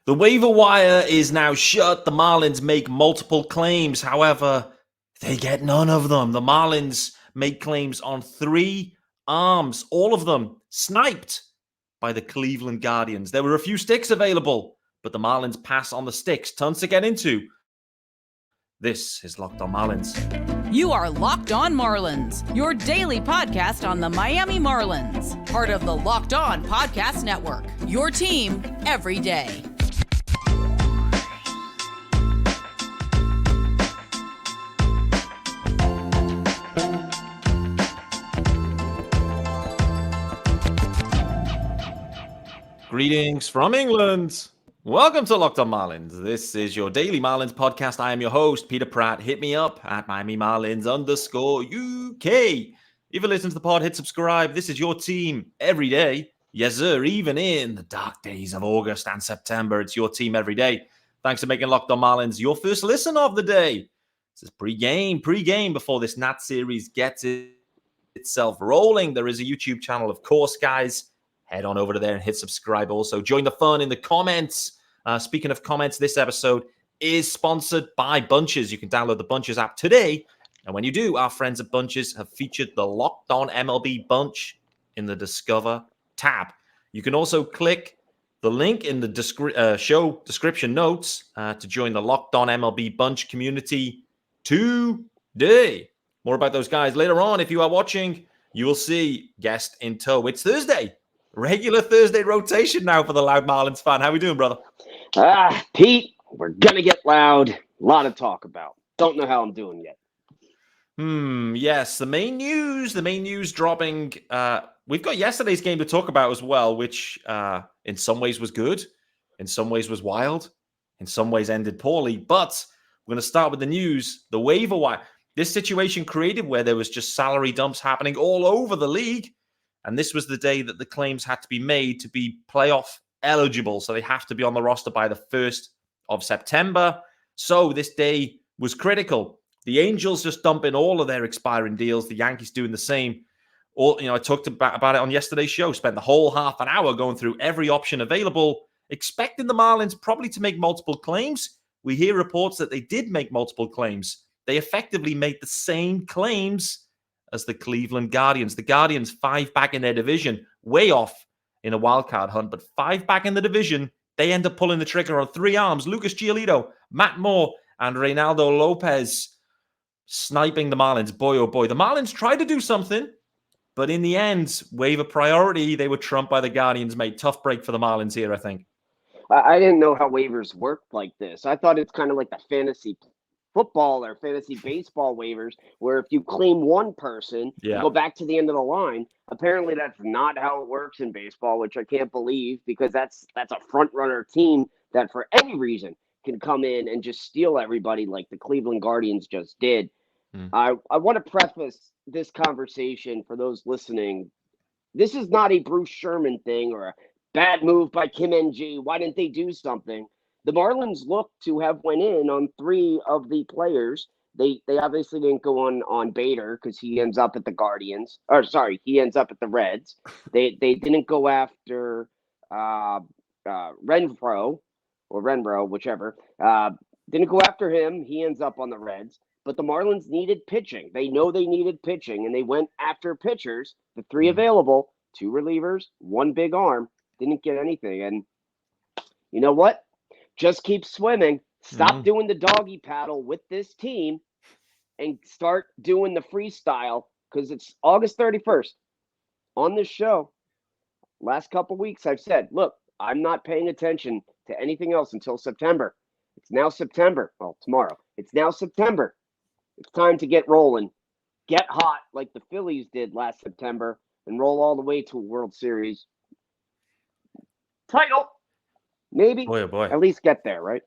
The waiver wire is now shut. The Marlins make multiple claims. However, they get none of them. The Marlins make claims on 3 arms, all of them sniped by the Cleveland Guardians. There were a few sticks available, but the Marlins pass on the sticks. Tons to get into. This is Locked On Marlins. You are Locked On Marlins, your daily podcast on the Miami Marlins. Part of the Locked On Podcast Network, your team every day. Greetings from England. Welcome to Locked On Marlins. This is your daily Marlins podcast. I am your host, Peter Pratt. Hit me up at Miami Marlins _UK. If you listen to the pod, hit subscribe. This is your team every day. Yes, sir. Even in the dark days of August and September, it's your team every day. Thanks for making Locked On Marlins your first listen of the day. This is pre-game before this Nat series gets itself rolling. There is a YouTube channel, of course, guys. Head on over to there and hit subscribe. Also, join the fun in the comments. Speaking of comments, this episode is sponsored by Bunches. You can download the Bunches app today. And when you do, our friends at Bunches have featured the Locked On MLB Bunch in the Discover tab. You can also click the link in the show description notes to join the Locked On MLB Bunch community today. More about those guys later on. If you are watching, you will see guest in tow. It's Thursday. Regular Thursday rotation now for the Loud Marlins fan. How we doing, brother? Pete, we're going to get loud. A lot to talk about. Don't know how I'm doing yet. Yes, the main news dropping. We've got yesterday's game to talk about as well, which in some ways was good, in some ways was wild, in some ways ended poorly. But we're going to start with the news, the waiver wire. This situation created where there was just salary dumps happening all over the league. And this was the day that the claims had to be made to be playoff eligible. So they have to be on the roster by the 1st of September. So this day was critical. The Angels just dumping all of their expiring deals. The Yankees doing the same. I talked about it on yesterday's show. Spent the whole half an hour going through every option available, expecting the Marlins probably to make multiple claims. We hear reports that they did make multiple claims. They effectively made the same claims as the Cleveland Guardians. The Guardians 5 back in their division, way off in a wildcard hunt, but 5 back in the division. They end up pulling the trigger on 3 arms. Lucas Giolito, Matt Moore, and Reynaldo Lopez sniping the Marlins. Boy, oh boy. The Marlins tried to do something, but in the end, waiver priority, they were trumped by the Guardians, mate. Tough break for the Marlins here, I think. I didn't know how waivers worked like this. I thought it's kind of like the fantasy football or fantasy baseball waivers, where if you claim one person, you go back to the end of the line. Apparently, that's not how it works in baseball, which I can't believe, because that's a front runner team that for any reason can come in and just steal everybody like the Cleveland Guardians just did. I want to preface this conversation for those listening. This is not a Bruce Sherman thing or a bad move by Kim NG. Why didn't they do something? The Marlins look to have went in on 3 of the players. They obviously didn't go on Bader because he ends up at the Guardians. Or sorry, he ends up at the Reds. They didn't go after Renfroe, whichever. Didn't go after him. He ends up on the Reds. But the Marlins needed pitching. They know they needed pitching, and they went after pitchers. The 3 available, 2 relievers, 1 big arm. Didn't get anything. And you know what? Just keep swimming. Stop doing the doggy paddle with this team and start doing the freestyle, because it's August 31st. On this show, last couple weeks, I've said, look, I'm not paying attention to anything else until September. It's now September. Well, tomorrow. It's now September. It's time to get rolling. Get hot like the Phillies did last September and roll all the way to a World Series title. Maybe. Boy, oh boy. At least get there, right?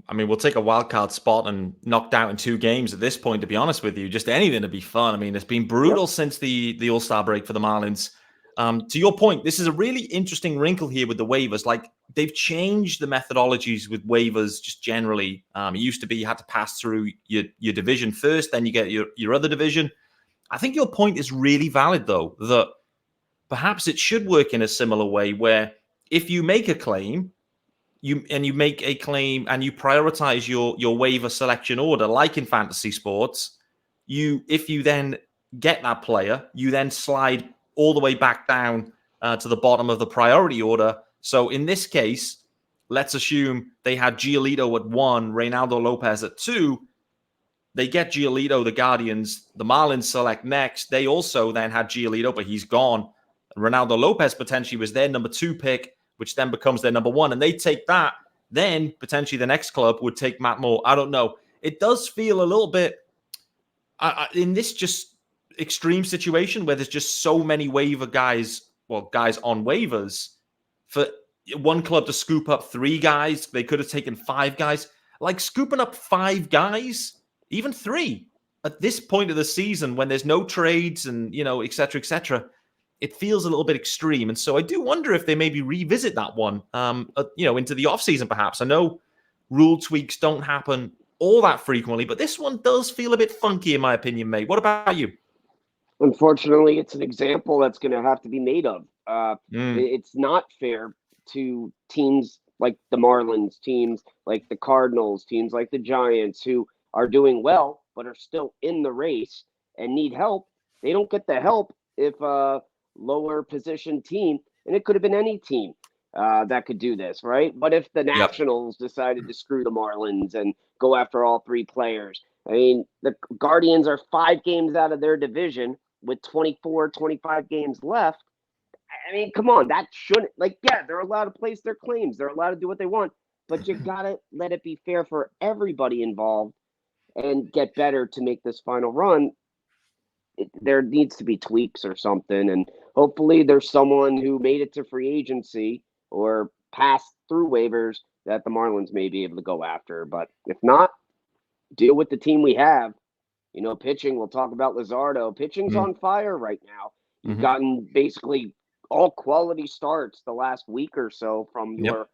I mean, we'll take a wild card spot and knocked out in 2 games at this point, to be honest with you. Just anything to be fun. I mean, it's been brutal since the All-Star break for the Marlins. To your point, this is a really interesting wrinkle here with the waivers. Like, they've changed the methodologies with waivers just generally. It used to be you had to pass through your division first, then you get your other division. I think your point is really valid, though, that perhaps it should work in a similar way where if you make a claim, you make a claim and you prioritize your waiver selection order, like in fantasy sports, if you then get that player, you then slide all the way back down to the bottom of the priority order. So in this case, let's assume they had Giolito at 1, Reynaldo Lopez at 2. They get Giolito, the Guardians. The Marlins select next. They also then had Giolito, but he's gone. Reynaldo Lopez potentially was their number 2 pick, which then becomes their number 1. And they take that. Then potentially the next club would take Matt Moore. I don't know. It does feel a little bit in this just extreme situation where there's just so many waiver guys on waivers, for one club to scoop up 3 guys. They could have taken 5 guys. Like scooping up 5 guys, even 3 at this point of the season when there's no trades and, et cetera, it feels a little bit extreme. And so I do wonder if they maybe revisit that one, into the offseason perhaps. I know rule tweaks don't happen all that frequently, but this one does feel a bit funky in my opinion, mate. What about you? Unfortunately, it's an example that's going to have to be made of. It's not fair to teams like the Marlins, teams like the Cardinals, teams like the Giants, who are doing well but are still in the race and need help. They don't get the help if a lower position team, and it could have been any team that could do this, right? What if the Nationals decided to screw the Marlins and go after all 3 players? I mean, the Guardians are 5 games out of their division with 24, 25 games left. I mean, come on, that shouldn't, they're allowed to place their claims. They're allowed to do what they want, but you got to let it be fair for everybody involved and get better to make this final run. There needs to be tweaks or something, and hopefully there's someone who made it to free agency or passed through waivers that the Marlins may be able to go after. But if not, deal with the team we have. Pitching, we'll talk about Luzardo. Pitching's on fire right now. You've gotten basically all quality starts the last week or so from your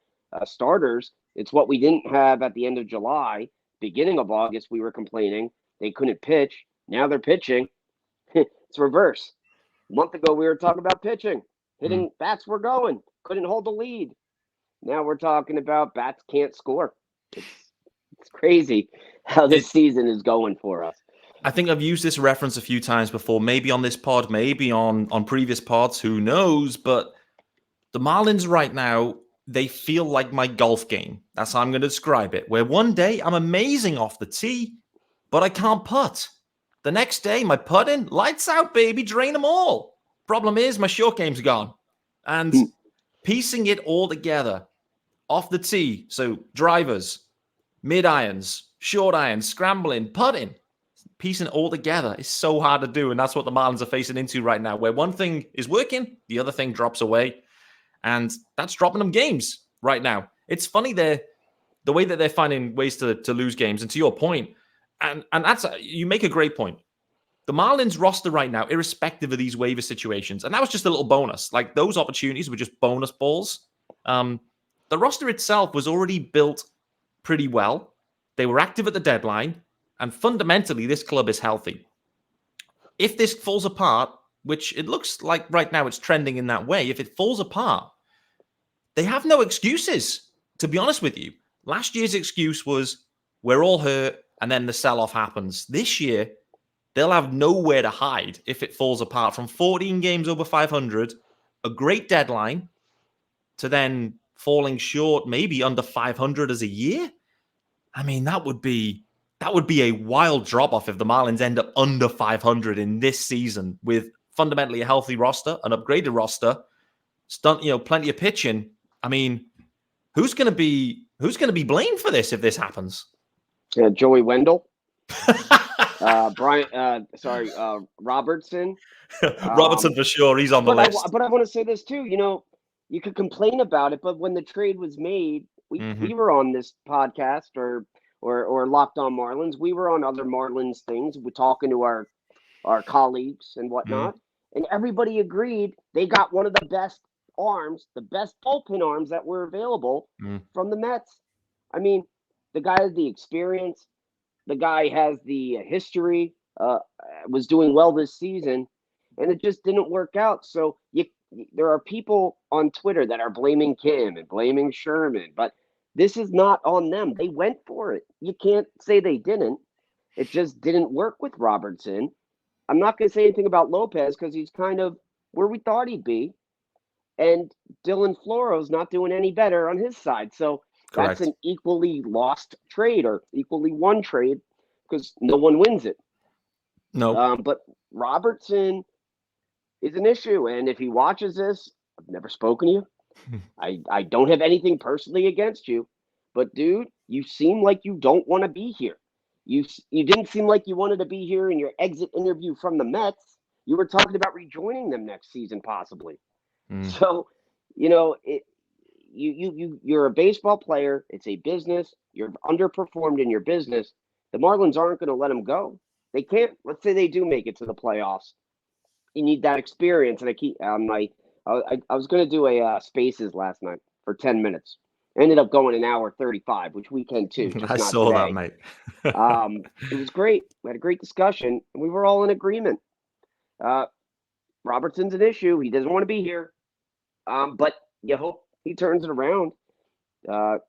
starters. It's what we didn't have at the end of July. Beginning of August, we were complaining they couldn't pitch. Now they're pitching. It's reverse. A month ago, we were talking about pitching. Hitting bats were going. Couldn't hold the lead. Now we're talking about bats can't score. It's crazy how this season is going for us. I think I've used this reference a few times before, maybe on this pod, maybe on previous pods, who knows? But the Marlins right now, they feel like my golf game. That's how I'm going to describe it. Where one day I'm amazing off the tee, but I can't putt. The next day, my putting, lights out, baby, drain them all. Problem is, my short game's gone. And piecing it all together off the tee, so drivers, mid-irons, short irons, scrambling, putting, piecing it all together is so hard to do. And that's what the Marlins are facing into right now, where one thing is working, the other thing drops away. And that's dropping them games right now. It's funny, the way that they're finding ways to lose games. And to your point, and that's you make a great point. The Marlins roster right now, irrespective of these waiver situations, and that was just a little bonus. Like those opportunities were just bonus balls. The roster itself was already built pretty well. They were active at the deadline, and fundamentally, this club is healthy. If this falls apart, which it looks like right now it's trending in that way, if it falls apart, they have no excuses, to be honest with you. Last year's excuse was, we're all hurt, and then the sell-off happens. This year, they'll have nowhere to hide if it falls apart. From 14 games over 500, a great deadline, to then falling short, maybe under 500 as a year. I mean, that would be a wild drop-off if the Marlins end up under 500 in this season with fundamentally a healthy roster, an upgraded roster, plenty of pitching. I mean, who's going to be blamed for this if this happens? Joey Wendell, Robertson. Robertson for sure. He's on the list. But I want to say this too. You could complain about it, but when the trade was made, we were on this podcast or Locked On Marlins. We were on other Marlins things. We're talking to our colleagues and whatnot, and everybody agreed they got one of the best arms, the best bullpen arms that were available from the Mets. I mean, the guy has the experience. The guy has the history, was doing well this season, and it just didn't work out. So there are people on Twitter that are blaming Kim and blaming Sherman, but This is not on them. They went for it. You can't say they didn't. It just didn't work with Robertson. I'm not going to say anything about Lopez because he's kind of where we thought he'd be. And Dylan Floro's not doing any better on his side. So Correct. that's an equally lost trade or equally won trade because no one wins it. No. But Robertson is an issue. And if he watches this, I've never spoken to you. I don't have anything personally against you. But, dude, you seem like you don't want to be here. You didn't seem like you wanted to be here in your exit interview from the Mets. You were talking about rejoining them next season, possibly. So, you're a baseball player. It's a business. You're underperformed in your business. The Marlins aren't going to let him go. They can't. Let's say they do make it to the playoffs. You need that experience. And I was going to do a Spaces last night for 10 minutes. Ended up going an hour 35, which we can too. I saw that, mate. It was great. We had a great discussion, and we were all in agreement. Robertson's an issue. He doesn't want to be here. But you hope he turns it around.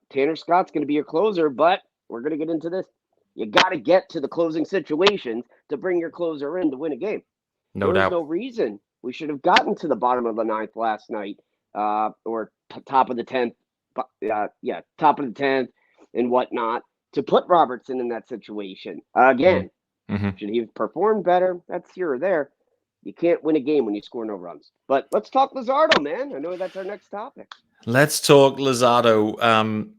Tanner Scott's going to be your closer, but we're going to get into this. You got to get to the closing situations to bring your closer in to win a game. No doubt. There's no reason we should have gotten to the bottom of the ninth last night, or top of the 10th. Top of the 10th and whatnot to put Robertson in that situation. Again, should he have performed better? That's here or there. You can't win a game when you score no runs. But let's talk Luzardo, man. I know that's our next topic. Let's talk Luzardo.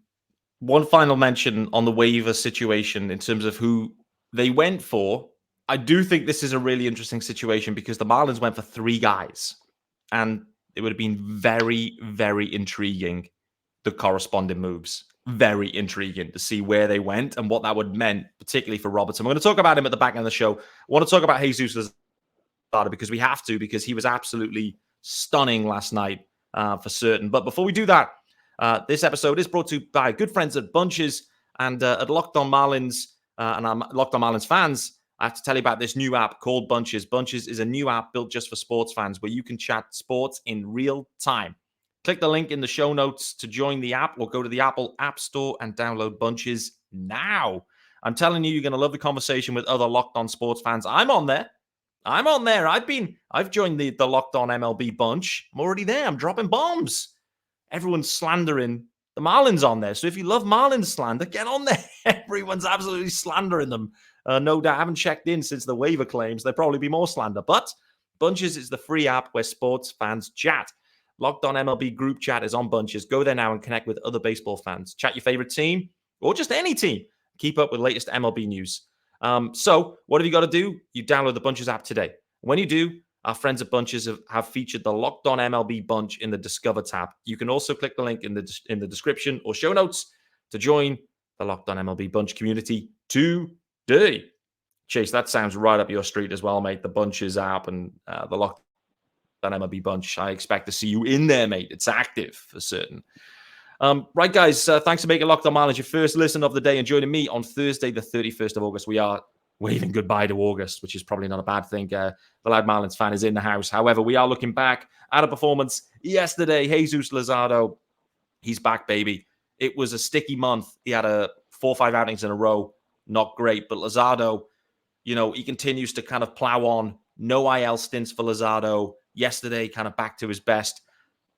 One final mention on the waiver situation in terms of who they went for. I do think this is a really interesting situation because the Marlins went for 3 guys. And it would have been very, very intriguing, the corresponding moves. Very intriguing to see where they went and what that would meant, particularly for Robertson. We're going to talk about him at the back end of the show. I want to talk about Jesus Luzardo because we have to, because he was absolutely stunning last night for certain. But before we do that, this episode is brought to you by good friends at Bunches and at Locked On Marlins and our Locked On Marlins fans. I have to tell you about this new app called Bunches. Bunches is a new app built just for sports fans where you can chat sports in real time. Click the link in the show notes to join the app or go to the Apple App Store and download Bunches now. I'm telling you, you're going to love the conversation with other Locked On sports fans. I'm on there. I've joined the Locked On MLB bunch. I'm already there. I'm dropping bombs. Everyone's slandering the Marlins on there. So if you love Marlins slander, get on there. Everyone's absolutely slandering them. No doubt. I haven't checked in since the waiver claims. There'll probably be more slander. But Bunches is the free app where sports fans chat. Locked On MLB group chat is on Bunches. Go there now and connect with other baseball fans. Chat your favorite team or just any team. Keep up with latest MLB news. So what have you got to do? You download the Bunches app today. When you do, our friends at Bunches have featured the Locked On MLB bunch in the Discover tab. You can also click the link in the description or show notes to join the Locked On MLB bunch community today. Chase, that sounds right up your street as well, mate. The Bunches app and the Locked On MLB bunch. I expect to see you in there, mate. It's active for certain. Right, guys, thanks for making Locked On Marlins your first listen of the day and joining me on Thursday, the 31st of August. We are waving goodbye to August, which is probably not a bad thing. The Loud Marlins fan is in the house. However, we are looking back at a performance yesterday. Jesus Luzardo, he's back, baby. It was a sticky month. He had 4 or 5 outings in a row. Not great, but Luzardo, he continues to kind of plow on. No IL stints for Luzardo. Yesterday, kind of back to his best.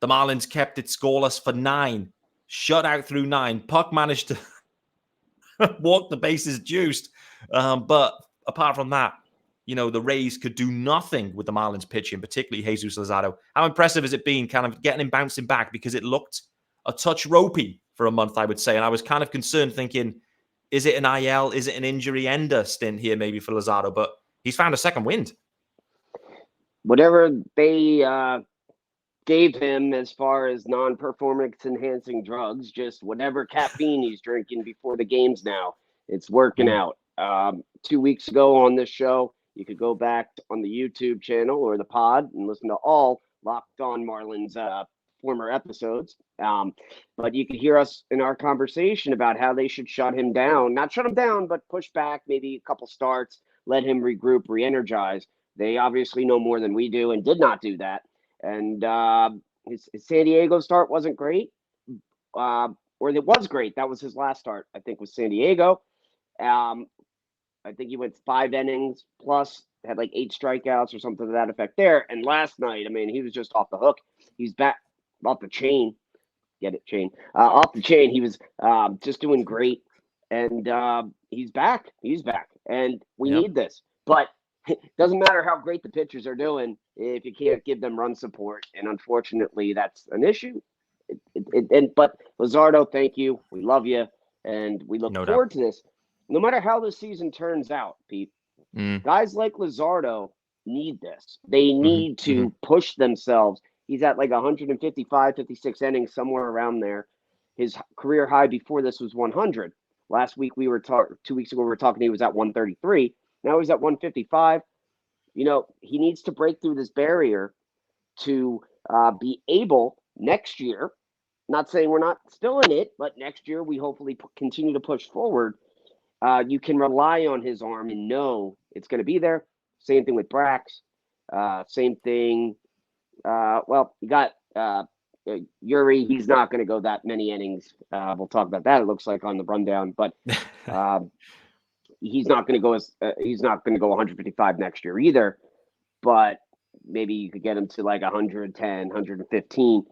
The Marlins kept it scoreless for 9. Shut out through 9. Puck managed to walk the bases juiced. But apart from that, the Rays could do nothing with the Marlins pitching, particularly Jesus Luzardo. How impressive has it been kind of getting him bouncing back? Because it looked a touch ropey for a month, I would say. And I was kind of concerned thinking, is it an IL? Is it an injury ender stint here maybe for Luzardo? But he's found a second wind. Whatever they gave him as far as non-performance enhancing drugs, just whatever caffeine he's drinking before the games now, it's working out. 2 weeks ago on this show, you could go back on the YouTube channel or the pod and listen to all Locked On Marlins former episodes. But you could hear us in our conversation about how they should shut him down. Not shut him down, but push back maybe a couple starts, let him regroup, re-energize. They obviously know more than we do and did not do that. And his San Diego start wasn't great. or it was great. That was his last start, I think, with San Diego. I think he went 5 innings plus, had like 8 strikeouts or something to that effect there. And last night, I mean, he was just off the hook. He's back off the chain. Get it, chain. Off the chain. He was just doing great. And he's back. He's back. And we need this. But it doesn't matter how great the pitchers are doing if you can't give them run support. And unfortunately, that's an issue. But Luzardo, thank you. We love you. And we look forward to this. No matter how the season turns out, Pete, guys like Luzardo need this. They need to push themselves. He's at like 155, 56 innings, somewhere around there. His career high before this was 100. Last week 2 weeks ago, we were talking, he was at 133. Now he's at 155. You know, he needs to break through this barrier to be able next year, not saying we're not still in it, but next year we hopefully continue to push forward. You can rely on his arm and know it's going to be there. Same thing with Brax. Same thing. Well, you got Yuri. He's not going to go that many innings. We'll talk about that. It looks like on the rundown, but he's not going to go. He's not going to go 155 next year either. But maybe you could get him to like 110, 115.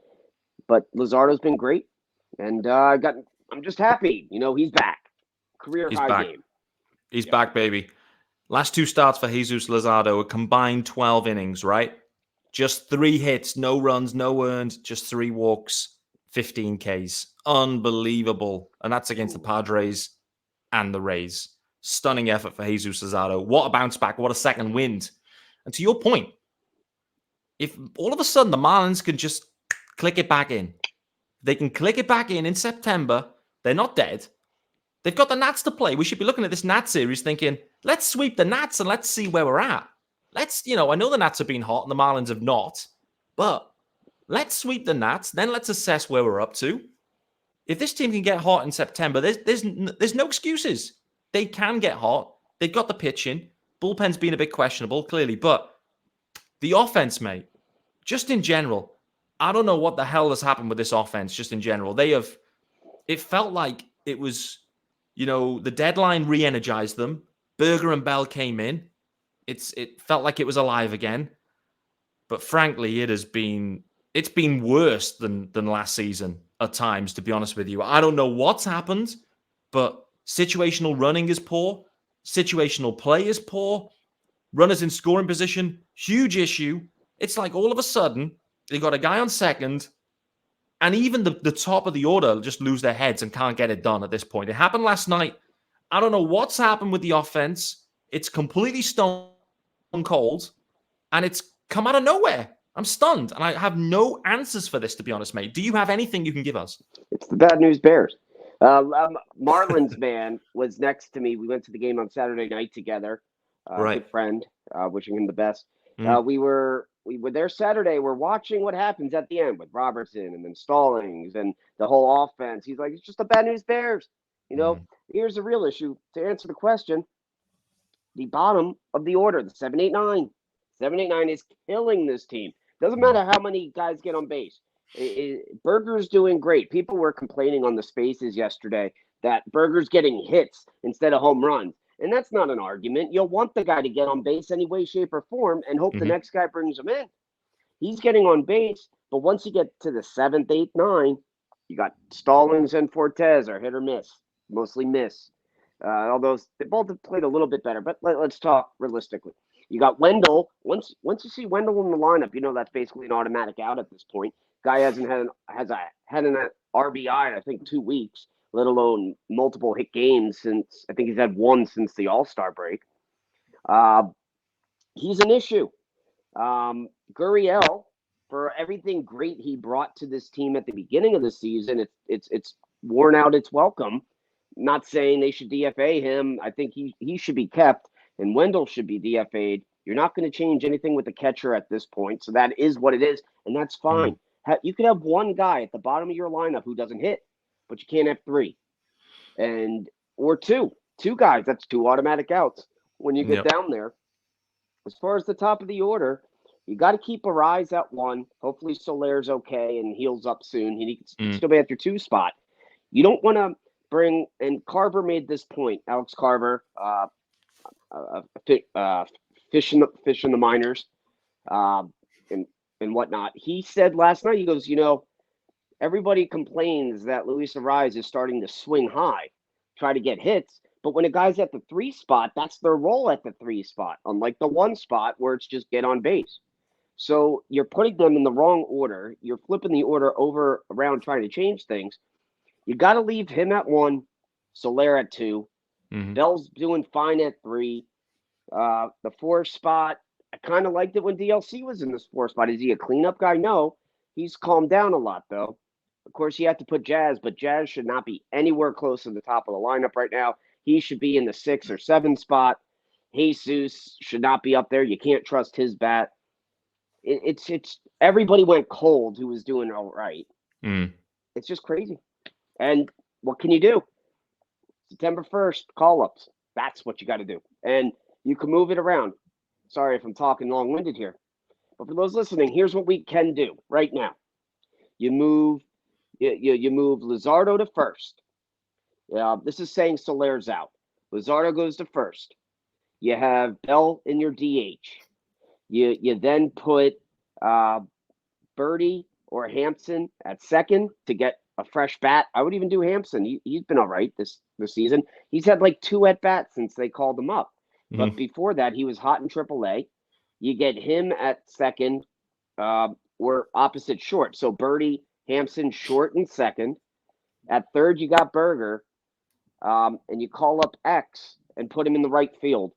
But Luzardo's been great, and I'm just happy. You know, he's back. Career high game. He's back, baby. Last 2 starts for Jesus Luzardo, a combined 12 innings, right? Just 3 hits, no runs, no earned, just 3 walks, 15 Ks. Unbelievable. And that's against the Padres and the Rays. Stunning effort for Jesus Luzardo. What a bounce back. What a second wind. And to your point, if all of a sudden the Marlins can just click it back in, they can click it back in September, they're not dead. They've got the Nats to play. We should be looking at this Nats series thinking, let's sweep the Nats and let's see where we're at. I know the Nats have been hot and the Marlins have not, but let's sweep the Nats. Then let's assess where we're up to. If this team can get hot in September, there's no excuses. They can get hot. They've got the pitching. Bullpen's been a bit questionable, clearly, but the offense, mate, just in general, I don't know what the hell has happened with this offense, just in general. It felt like it was, the deadline re-energized them. Berger and Bell came in. It felt like it was alive again. But frankly, it's been worse than last season at times, to be honest with you. I don't know what's happened, but situational running is poor. Situational play is poor. Runners in scoring position, huge issue. It's like all of a sudden, they got a guy on second, and even the top of the order just lose their heads and can't get it done at this point. It happened last night. I don't know what's happened with the offense. It's completely stone cold, and it's come out of nowhere. I'm stunned, and I have no answers for this, to be honest, mate. Do you have anything you can give us? It's the Bad News Bears. Marlins man was next to me. We went to the game on Saturday night together. Good friend, wishing him the best. We were there Saturday. We're watching what happens at the end with Robertson and then Stallings and the whole offense. He's like, it's just the Bad News Bears. Here's the real issue. To answer the question, the bottom of the order, the 7-8-9. 7-8-9 is killing this team. Doesn't matter how many guys get on base. Berger's doing great. People were complaining on the spaces yesterday that Berger's getting hits instead of home runs. And that's not an argument. You'll want the guy to get on base any way, shape, or form and hope the next guy brings him in. He's getting on base, but once you get to the 7th, 8th, 9, you got Stallings and Fortes are hit or miss, mostly miss. Although they both have played a little bit better, but let's talk realistically. You got Wendell. Once you see Wendell in the lineup, that's basically an automatic out at this point. Guy hasn't had an RBI in, I think, 2 weeks, let alone multiple hit games since, I think he's had 1 since the All-Star break. He's an issue. Gurriel, for everything great he brought to this team at the beginning of the season, it's worn out its welcome. Not saying they should DFA him. I think he should be kept, and Wendell should be DFA'd. You're not going to change anything with the catcher at this point, so that is what it is, and that's fine. You could have one guy at the bottom of your lineup who doesn't hit, but you can't have 3, or 2 guys. That's 2 automatic outs when you get down there. As far as the top of the order, you got to keep Arise at 1. Hopefully Soler's okay and heals up soon. He can still be at your 2 spot. You don't want to bring, and Carver made this point, Alex Carver, fish in the minors, and whatnot. He said last night, he goes, everybody complains that Luis Arraez is starting to swing high, try to get hits. But when a guy's at the 3 spot, that's their role at the 3 spot, unlike the 1 spot where it's just get on base. So you're putting them in the wrong order. You're flipping the order over around trying to change things. You got to leave him at 1, Soler at 2. Mm-hmm. Bell's doing fine at 3. The 4 spot, I kind of liked it when DLC was in this 4 spot. Is he a cleanup guy? No. He's calmed down a lot, though. Of course, you have to put Jazz, but Jazz should not be anywhere close to the top of the lineup right now. He should be in the 6 or 7 spot. Jesus should not be up there. You can't trust his bat. It's everybody went cold who was doing all right. Mm. It's just crazy. And what can you do? September 1st, call-ups. That's what you got to do. And you can move it around. Sorry if I'm talking long-winded here. But for those listening, here's what we can do right now. You move Luzardo to first. This is saying Soler's out. Luzardo goes to first. You have Bell in your DH. You then put Birdie or Hampson at second to get a fresh bat. I would even do Hampson. He's been all right this season. He's had like 2 at-bats since they called him up. Mm-hmm. But before that, he was hot in AAA. You get him at second or opposite short. So Birdie, Hampson, short and second. At third, you got Berger. And you call up X and put him in the right field.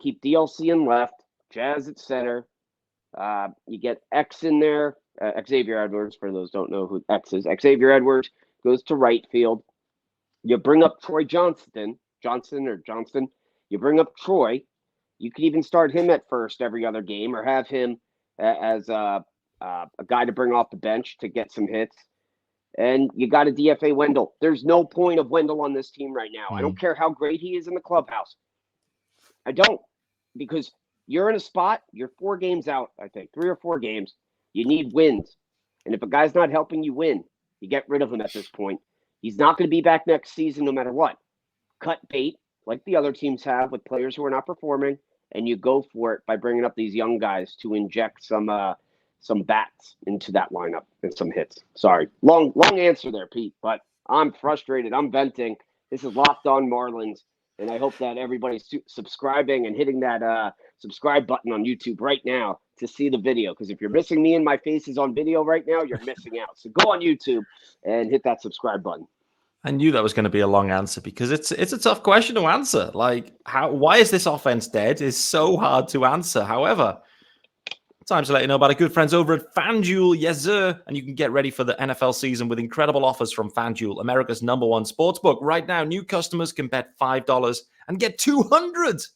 Keep DLC in left, Jazz at center. You get X in there. Xavier Edwards, for those who don't know who X is. Xavier Edwards goes to right field. You bring up Troy Johnson. You bring up Troy. You could even start him at first every other game or have him as a guy to bring off the bench to get some hits. And you got a DFA Wendell. There's no point of Wendell on this team right now. I don't care how great he is in the clubhouse. I don't. Because you're in a spot, you're 4 games out, I think, 3 or 4 games. You need wins. And if a guy's not helping you win, you get rid of him at this point. He's not going to be back next season no matter what. Cut bait, like the other teams have with players who are not performing, and you go for it by bringing up these young guys to inject some bats into that lineup and some hits. Sorry. Long answer there, Pete, but I'm frustrated. I'm venting. This is Locked On Marlins, and I hope that everybody's subscribing and hitting that subscribe button on YouTube right now to see the video, because if you're missing me and my faces on video right now, you're missing out. So go on YouTube and hit that subscribe button. I knew that was going to be a long answer because it's a tough question to answer. Like, why is this offense dead is so hard to answer. However, time to let you know about our good friends over at FanDuel. Yes, sir. And you can get ready for the NFL season with incredible offers from FanDuel, America's #1 sportsbook. Right now, new customers can bet $5 and get $200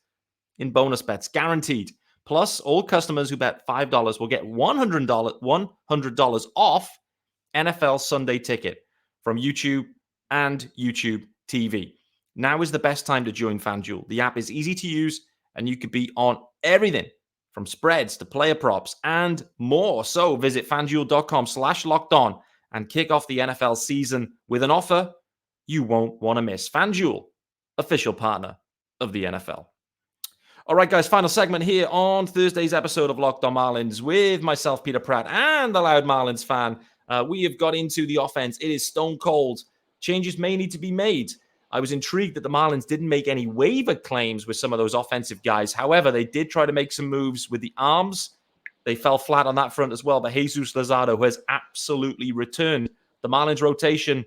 in bonus bets, guaranteed. Plus, all customers who bet $5 will get $100 off NFL Sunday Ticket from YouTube and YouTube TV. Now is the best time to join FanDuel. The app is easy to use, and you could be on everything from spreads to player props and more. So visit FanDuel.com/lockedon and kick off the NFL season with an offer you won't want to miss. FanDuel, official partner of the NFL. All right, guys, final segment here on Thursday's episode of Locked On Marlins with myself, Peter Pratt, and the Loud Marlins fan. We have got into the offense. It is stone cold. Changes may need to be made. I was intrigued that the Marlins didn't make any waiver claims with some of those offensive guys. However, they did try to make some moves with the arms. They fell flat on that front as well. But Jesus Luzardo has absolutely returned. The Marlins rotation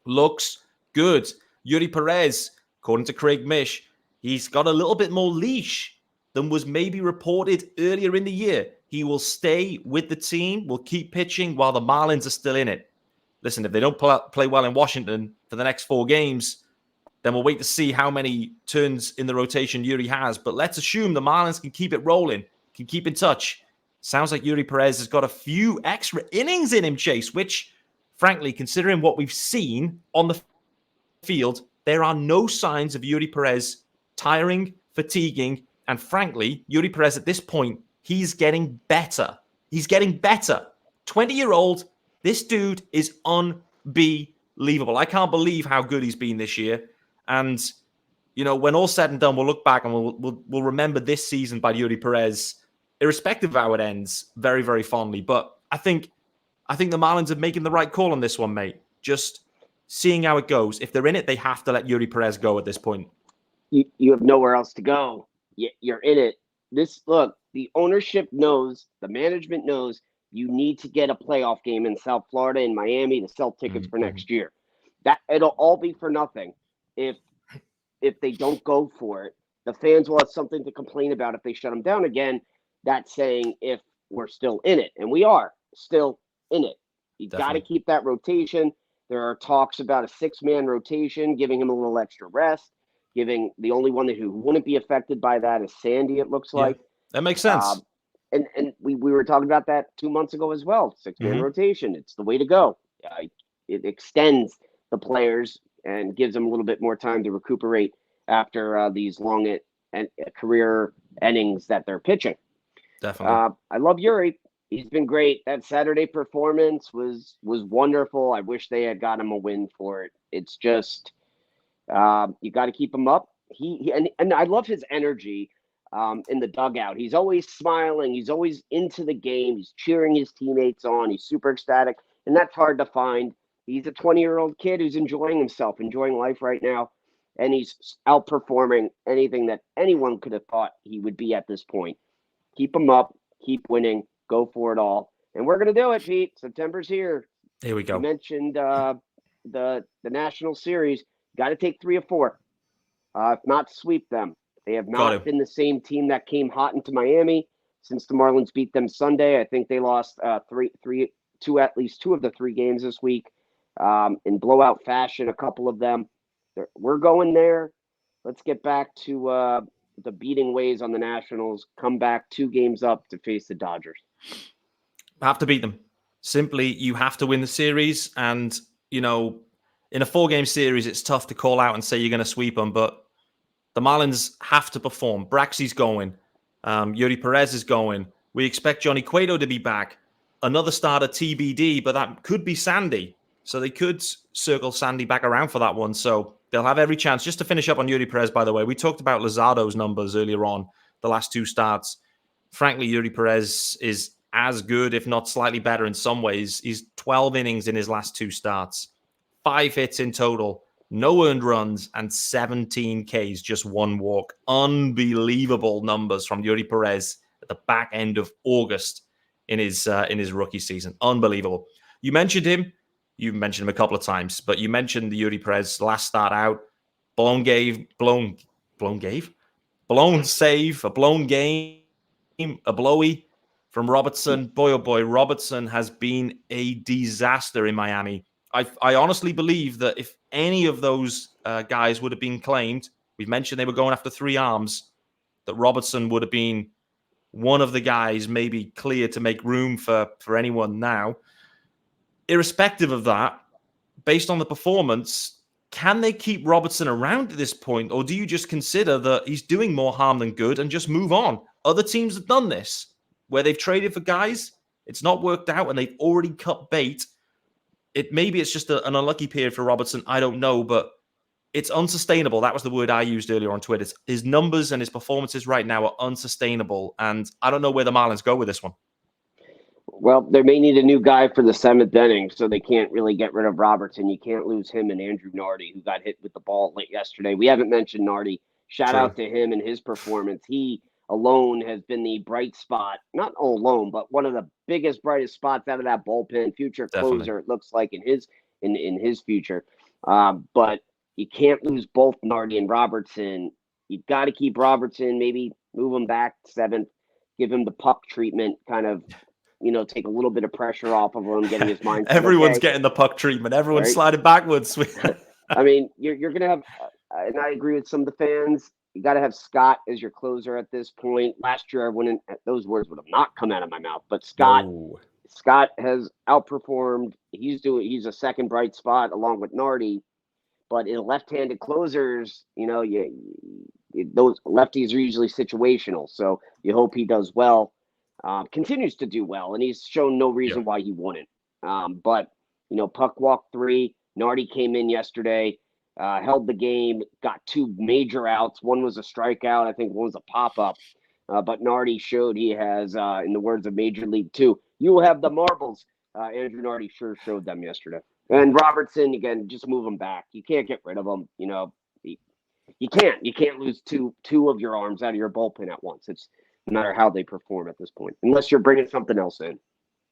looks good. Yuri Perez, according to Craig Mish, he's got a little bit more leash than was maybe reported earlier in the year. He will stay with the team, will keep pitching while the Marlins are still in it. Listen, if they don't play well in Washington for the next 4 games, then we'll wait to see how many turns in the rotation Yuri has. But let's assume the Marlins can keep it rolling, can keep in touch. Sounds like Yuri Perez has got a few extra innings in him, Chase, which, frankly, considering what we've seen on the field, there are no signs of Yuri Perez tiring, fatiguing, and frankly, Yuri Perez at this point, he's getting better. He's getting better. 20-year-old, this dude is unbelievable. unbelievable. I can't believe how good he's been this year. And, when all's said and done, we'll look back and we'll remember this season by Yuri Perez, irrespective of how it ends, very, very fondly. But I think the Marlins are making the right call on this one, mate. Just seeing how it goes. If they're in it, they have to let Yuri Perez go at this point. You have nowhere else to go. You're in it. The ownership knows, the management knows you need to get a playoff game in South Florida and Miami to sell tickets for next year. That it'll all be for nothing if they don't go for it. The fans will have something to complain about if they shut them down again. That's saying if we're still in it, and we are still in it. You got to keep that rotation. There are talks about a 6-man rotation, giving him a little extra rest. The only one who wouldn't be affected by that is Sandy, it looks like. That makes sense. And we were talking about that 2 months ago as well. 6-man rotation. It's the way to go. It extends the players and gives them a little bit more time to recuperate after these long career innings that they're pitching. Definitely. I love Yuri. He's been great. That Saturday performance was wonderful. I wish they had got him a win for it. It's just you got to keep him up. And I love his energy in the dugout. He's always smiling. He's always into the game. He's cheering his teammates on. He's super ecstatic, and that's hard to find. He's a 20-year-old kid who's enjoying himself, enjoying life right now, and he's outperforming anything that anyone could have thought he would be at this point. Keep him up. Keep winning. Go for it all. And we're going to do it, Pete. September's here. Here we go. You mentioned the National Series. Got to take 3 or 4. If not, sweep them. They have not been the same team that came hot into Miami since the Marlins beat them Sunday. I think they lost at least 2 of the 3 games this week in blowout fashion, a couple of them. We're going there. Let's get back to the beating ways on the Nationals, come back 2 games up to face the Dodgers. Have to beat them. Simply, you have to win the series. And, in a 4-game series, it's tough to call out and say you're going to sweep them, but the Marlins have to perform. Braxy's going. Yuri Perez is going. We expect Johnny Cueto to be back. Another starter TBD, but that could be Sandy. So they could circle Sandy back around for that one. So they'll have every chance. Just to finish up on Yuri Perez, by the way, we talked about Luzardo's numbers earlier on, the last 2 starts. Frankly, Yuri Perez is as good, if not slightly better in some ways. He's 12 innings in his last 2 starts, 5 hits in total, no earned runs, and 17 Ks, just 1 walk. Unbelievable numbers from Yuri Perez at the back end of August in his rookie season. Unbelievable. You mentioned him. You've mentioned him a couple of times, but you mentioned the Yuri Perez last start out. Blown save, a blown game, a blowy from Robertson. Boy, oh boy, Robertson has been a disaster in Miami. I honestly believe that if any of those guys would have been claimed, we've mentioned they were going after 3 arms, that Robertson would have been one of the guys maybe clear to make room for anyone now. Irrespective of that, based on the performance, can they keep Robertson around at this point? Or do you just consider that he's doing more harm than good and just move on? Other teams have done this, where they've traded for guys, it's not worked out, and they've already cut bait. Maybe it's just an unlucky period for Robertson. I don't know, but it's unsustainable. That was the word I used earlier on Twitter. His numbers and his performances right now are unsustainable, and I don't know where the Marlins go with this one. Well, they may need a new guy for the 7th inning, so they can't really get rid of Robertson. You can't lose him and Andrew Nardi, who got hit with the ball late yesterday. We haven't mentioned Nardi. Shout out to him and his performance. He alone has been the bright spot, not alone, but one of the biggest, brightest spots out of that bullpen. Future closer, it looks like, in his future. But you can't lose both Nardi and Robertson. You've got to keep Robertson, maybe move him back 7th, give him the puck treatment, kind of, take a little bit of pressure off of him, getting his mind. Everyone's getting the puck treatment. Everyone's sliding backwards. I mean, you're going to have, and I agree with some of the fans, you got to have Scott as your closer at this point. Last year, those words would have not come out of my mouth, but Scott has outperformed. He's a second bright spot along with Nardi, but in left-handed closers, those lefties are usually situational. So you hope he does well. Continues to do well, and he's shown no reason why he wouldn't. But puck walk 3, Nardi came in yesterday, held the game, got 2 major outs. One was a strikeout. I think one was a pop-up. But Nardi showed he has, in the words of Major League 2, you will have the marbles. Andrew Nardi sure showed them yesterday. And Robertson, again, just move him back. You can't get rid of him. You can't lose two of your arms out of your bullpen at once. It's no matter how they perform at this point, unless you're bringing something else in.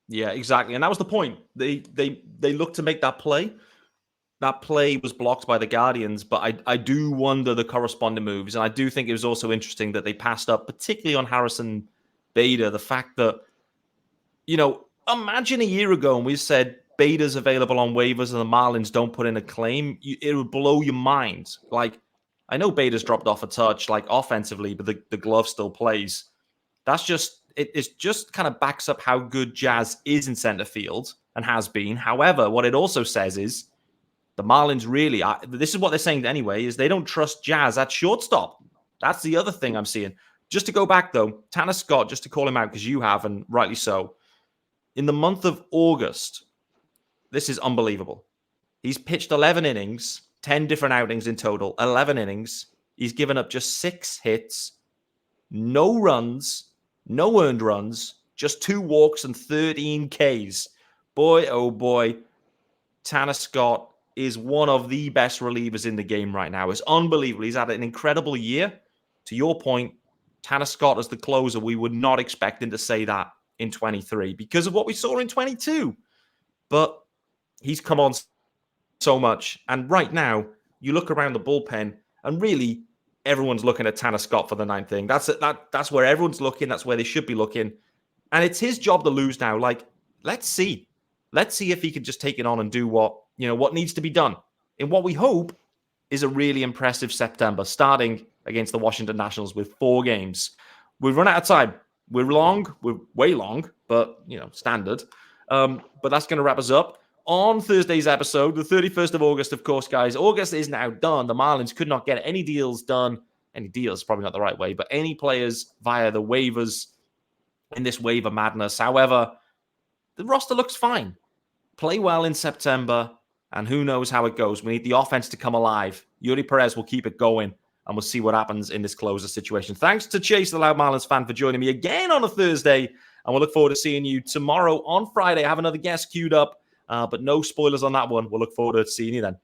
Yeah, exactly. And that was the point. They looked to make that play. That play was blocked by the Guardians, but I do wonder the corresponding moves. And I do think it was also interesting that they passed up, particularly on Harrison Bader, the fact that, imagine a year ago and we said Bader's available on waivers and the Marlins don't put in a claim. It would blow your mind. Like, I know Bader's dropped off a touch, like offensively, but the glove still plays. That's just, it just kind of backs up how good Jazz is in center field and has been. However, what it also says is the Marlins really, this is what they're saying anyway, is they don't trust Jazz at shortstop. That's the other thing I'm seeing. Just to go back though, Tanner Scott, just to call him out because you have, and rightly so, in the month of August, this is unbelievable. He's pitched 11 innings, 10 different outings in total, 11 innings. He's given up just 6 hits, no runs, no earned runs, just 2 walks and 13 Ks. Boy, oh boy, Tanner Scott is one of the best relievers in the game right now. It's unbelievable. He's had an incredible year. To your point, Tanner Scott as the closer, we would not expect him to say that in 23 because of what we saw in 22. But he's come on so much. And right now, you look around the bullpen, and really, everyone's looking at Tanner Scott for the 9th inning. That's where everyone's looking. That's where they should be looking. And it's his job to lose now. Like, let's see. Let's see if he can just take it on and do what needs to be done in what we hope is a really impressive September, starting against the Washington Nationals with 4 games. We've run out of time. We're way long, but, standard. But that's going to wrap us up on Thursday's episode, the 31st of August, of course, guys. August is now done. The Marlins could not get any deals done. Any deals, probably not the right way, but any players via the waivers in this waiver madness. However, the roster looks fine. Play well in September, and who knows how it goes. We need the offense to come alive. Yuri Perez will keep it going, and we'll see what happens in this closer situation. Thanks to Chase, the Loud Marlins fan, for joining me again on a Thursday, and we'll look forward to seeing you tomorrow on Friday. I have another guest queued up, but no spoilers on that one. We'll look forward to seeing you then.